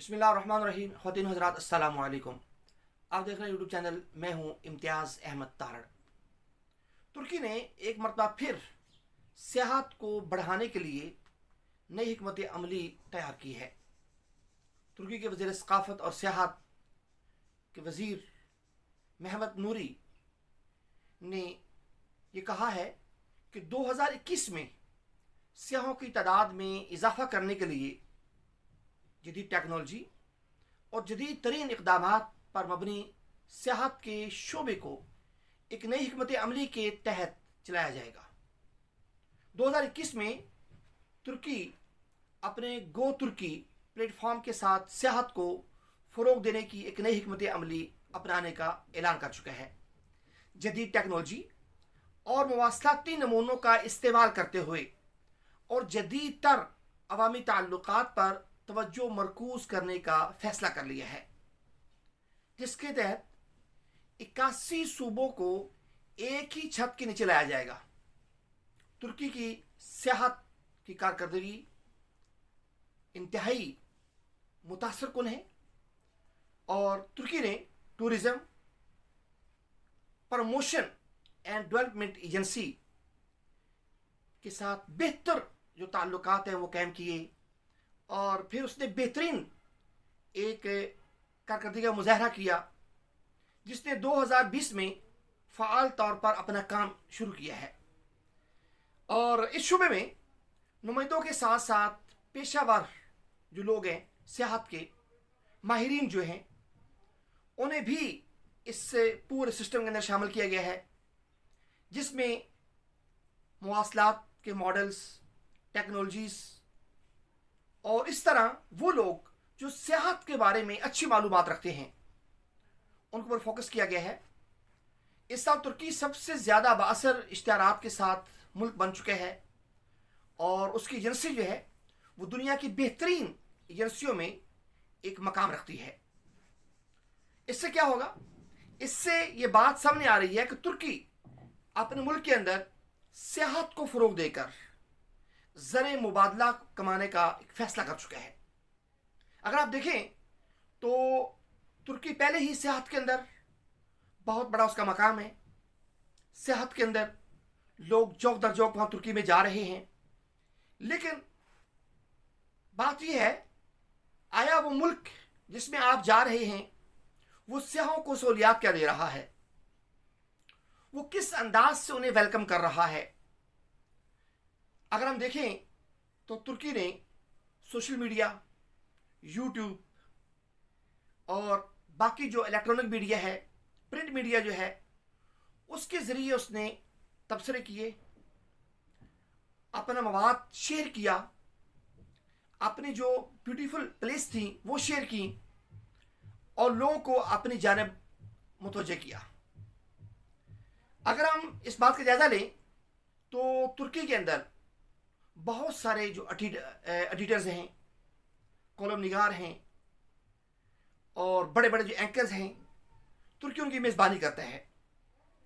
बिस्मिल्लाहिर्रहमानिर्रहीम। ख़वातीन हज़रात अस्सलामु अलैकुम। आप देख रहे हैं यूट्यूब चैनल, मैं हूँ इम्तियाज़ अहमद तारड़। तुर्की ने एक मरतबा फिर सियाहत को बढ़ाने के लिए नई हिकमत अमली तैयार की है। तुर्की के वज़ीर सक़ाफ़त और सियाहत के वज़ीर महमद नूरी ने ये कहा है कि 2021 में सियाहों की तादाद में इजाफ़ा करने के लिए जदीद टेक्नोलॉजी और जदीद तरीन इक़दामात पर मबनी सियाहत के शोबे को एक नई हिकमत अमली के तहत चलाया जाएगा। 2021 में तुर्की अपने गो तुर्की प्लेटफॉर्म के साथ सियाहत को फ़रोग़ देने की एक नई हिकमत अमली अपनाने का ऐलान कर चुका है। जदीद टेक्नोलॉजी और मवासलाती नमूनों का इस्तेमाल करते हुए और जदीद तर अवामी ताल्लुकात पर तवज्जो मरकूज़ करने का फ़ैसला कर लिया है, जिसके तहत 81 सूबों को एक ही छत के नीचे लाया जाएगा। तुर्की की सियाहत की कारकर्दगी इंतहाई मुतासर कुन है और तुर्की ने tourism promotion and development agency के साथ बेहतर जो ताल्लुकात हैं वो कायम किए और फिर उसने बेहतरीन एक कारकर्दगी का मुजाहरा किया, जिसने 2020 में फ़ाल तौर पर अपना काम शुरू किया है। और इस शुबे में नुमाइंदों के साथ साथ पेशावर जो लोग हैं सियाहत के माहिरीन जो हैं, उन्हें भी इस पूरे सिस्टम के अंदर शामिल किया गया है, जिसमें मवासलात के मॉडल्स, टेक्नोलॉजीज़ और इस तरह वो लोग जो सियाहत के बारे में अच्छी मालूमात रखते हैं उन पर फोकस किया गया है। इस साल तुर्की सबसे ज़्यादा बाअसर इश्तिहारात के साथ मुल्क बन चुके हैं और उसकी एजेंसी जो है वो दुनिया की बेहतरीन एजेंसियों में एक मकाम रखती है। इससे क्या होगा? इससे ये बात सामने आ रही है कि तुर्की अपने मुल्क के अंदर सियाहत को फ़रोग़ देकर ज़र मुबादला कमाने का एक फ़ैसला कर चुका है। अगर आप देखें तो तुर्की पहले ही सियाहत के अंदर बहुत बड़ा उसका मकाम है। सियाहत के अंदर लोग जौक दर जौक वहाँ तुर्की में जा रहे हैं, लेकिन बात यह है, आया वो मुल्क जिसमें आप जा रहे हैं वो सियाहों को सहूलियात क्या दे रहा है, वो किस अंदाज से उन्हें वेलकम कर रहा है। अगर हम देखें तो तुर्की ने सोशल मीडिया, यूट्यूब और बाकी जो इलेक्ट्रॉनिक मीडिया है, प्रिंट मीडिया जो है, उसके ज़रिए उसने तबसरे किए, अपना मवाद शेयर किया, अपनी जो ब्यूटीफुल प्लेस थी वो शेयर की और लोगों को अपनी जानिब मुतवज्जे किया। अगर हम इस बात का जायज़ा लें तो तुर्की के अंदर बहुत सारे जो एडिटर्स हैं, कॉलम निगार हैं और बड़े बड़े जो एंकर्स हैं, तुर्की उनकी मेज़बानी करता है।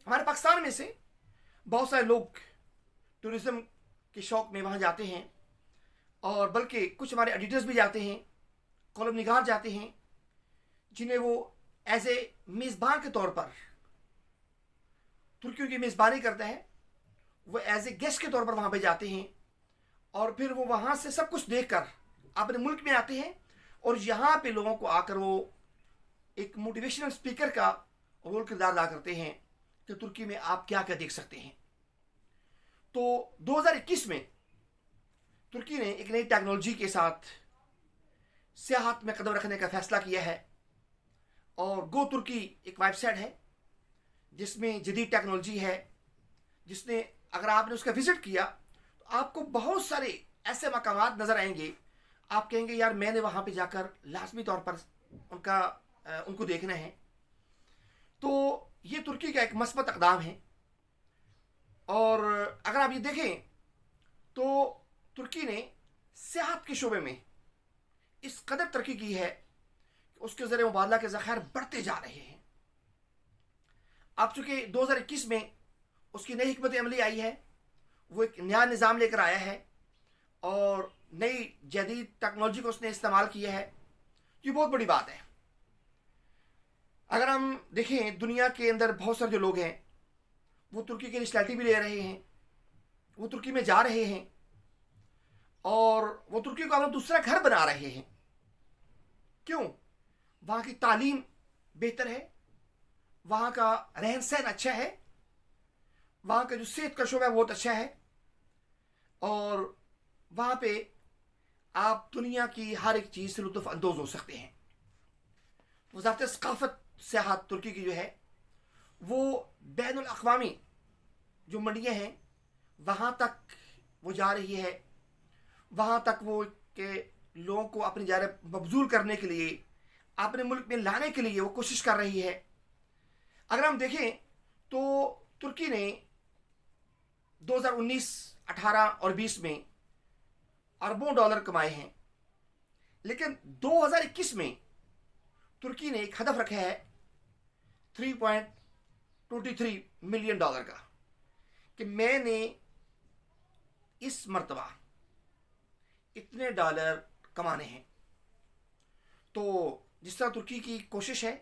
हमारे पाकिस्तान में से बहुत सारे लोग टूरिज़म के शौक़ में वहाँ जाते हैं और बल्कि कुछ हमारे एडिटर्स भी जाते हैं, कॉलम निगार जाते हैं, जिन्हें वो एज ए मेज़बान के तौर पर तुर्कियों की मेज़बानी करता है। वो एज ए गेस्ट के तौर पर वहाँ पे जाते हैं और फिर वो वहाँ से सब कुछ देखकर अपने मुल्क में आते हैं और यहाँ पे लोगों को आकर वो एक मोटिवेशनल स्पीकर का रोल किरदार अदा करते हैं कि तुर्की में आप क्या क्या देख सकते हैं। तो 2021 में तुर्की ने एक नई टेक्नोलॉजी के साथ सियाहत में कदम रखने का फ़ैसला किया है और गो तुर्की एक वेबसाइट है जिसमें जदीद टेक्नोलॉजी है, जिसने अगर आपने उसका विज़िट किया तो आपको बहुत सारे ऐसे मकामात नज़र आएंगे, आप कहेंगे यार मैंने वहाँ पे जाकर लाजमी तौर पर उनको देखना है। तो ये तुर्की का एक मस्बत इक़दाम है। और अगर आप ये देखें तो तुर्की ने सियाहत के शोबे में इस कदर तरक्की की है कि उसके ज़रिए मुबादला के ज़खायर बढ़ते जा रहे हैं। अब चूँकि 2021 में उसकी नई हिकमत अमली आई है, वो एक नया निज़ाम लेकर आया है और नई जदीद टेक्नोलॉजी को उसने इस्तेमाल किया है, ये बहुत बड़ी बात है। अगर हम देखें दुनिया के अंदर बहुत सारे जो लोग हैं वो तुर्की की नेशनैलिटी भी ले रहे हैं, वो तुर्की में जा रहे हैं और वो तुर्की को अपना दूसरा घर बना रहे हैं। क्यों? वहाँ की तालीम बेहतर है, वहाँ का रहन सहन अच्छा है, वहाँ का जो सेहत का शोबा है बहुत अच्छा है और वहाँ पे आप दुनिया की हर एक चीज़ से लुत्फ़ अंदोज़ हो सकते हैं। वज़ारत सक़ाफ़त सियाहत तुर्की की जो है वो बैनुल अक़वामी जो मंडियाँ हैं वहाँ तक वो जा रही है, वहाँ तक वो के लोगों को अपनी जारे मबजूल करने के लिए, अपने मुल्क में लाने के लिए वो कोशिश कर रही है। अगर हम देखें तो तुर्की ने 2019, 18 और 20 में अरबों डॉलर कमाए हैं, लेकिन 2021 में तुर्की ने एक हदफ रखा है 3.23 मिलियन डॉलर का कि मैंने इस मर्तबा इतने डॉलर कमाने हैं। तो जिस तरह तुर्की की कोशिश है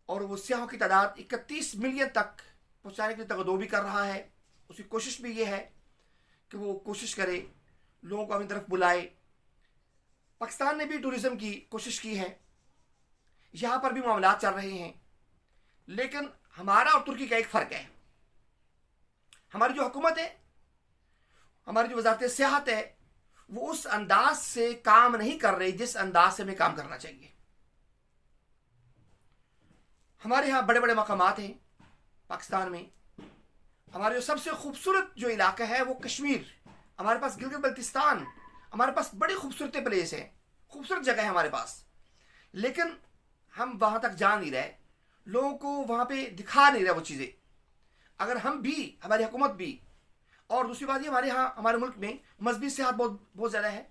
और वो सियाहों की तादाद 31 मिलियन तक पहुँचाने के लिए तगदो भी कर रहा है, उसकी कोशिश भी ये है कि वो कोशिश करे, लोगों को अपनी तरफ बुलाए। पाकिस्तान ने भी टूरिज़म की कोशिश की है, यहाँ पर भी मामलात चल रहे हैं, लेकिन हमारा और तुर्की का एक फ़र्क है। हमारी जो हुकूमत है, हमारी जो वज़ारत सियाहत है, वो उस अंदाज से काम नहीं कर रही जिस अंदाज से हमें काम करना चाहिए। हमारे यहाँ बड़े बड़े मकामात हैं पाकिस्तान में। हमारे जो सबसे खूबसूरत जो इलाका है वो कश्मीर, हमारे पास गिलगित बल्तिस्तान, हमारे पास बड़ी खूबसूरत प्लेस है, खूबसूरत जगह है हमारे पास, लेकिन हम वहाँ तक जा नहीं रहे, लोगों को वहाँ पे दिखा नहीं रहे वो चीज़ें। अगर हम भी, हमारी हुकूमत भी, और दूसरी बात ये हमारे यहाँ हमारे मुल्क में मजहबी सियाहत बहुत ज़्यादा है।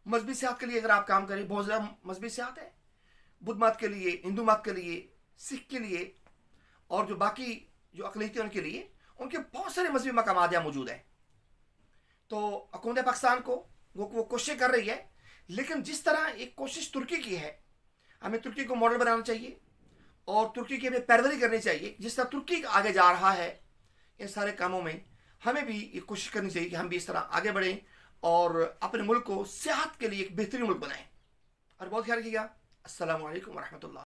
मजहबी सियाहत के लिए अगर आप काम करें, बहुत ज़्यादा मजहबी सियाहत है, बुद्ध मत के लिए, हिंदू मत के लिए, सिख के लिए और जो बाकी जो अक़लियतें उनके लिए, उनके बहुत सारे मजहबी मकामात यहाँ मौजूद हैं। तो हुकूमत पाकिस्तान को वो कोशिश कर रही है, लेकिन जिस तरह एक कोशिश तुर्की की है, हमें तुर्की को मॉडल बनाना चाहिए और तुर्की की हमें पैरवी करनी चाहिए। जिस तरह तुर्की आगे जा रहा है इन सारे कामों में, हमें भी ये कोशिश करनी चाहिए कि हम भी इस तरह आगे बढ़ें और अपने मुल्क को सियाहत के लिए एक बेहतरीन मुल्क बनाएं। और बहुत ख्याल रखिएगा। अस्सलामु अलैकुम व रहमतुल्लाह।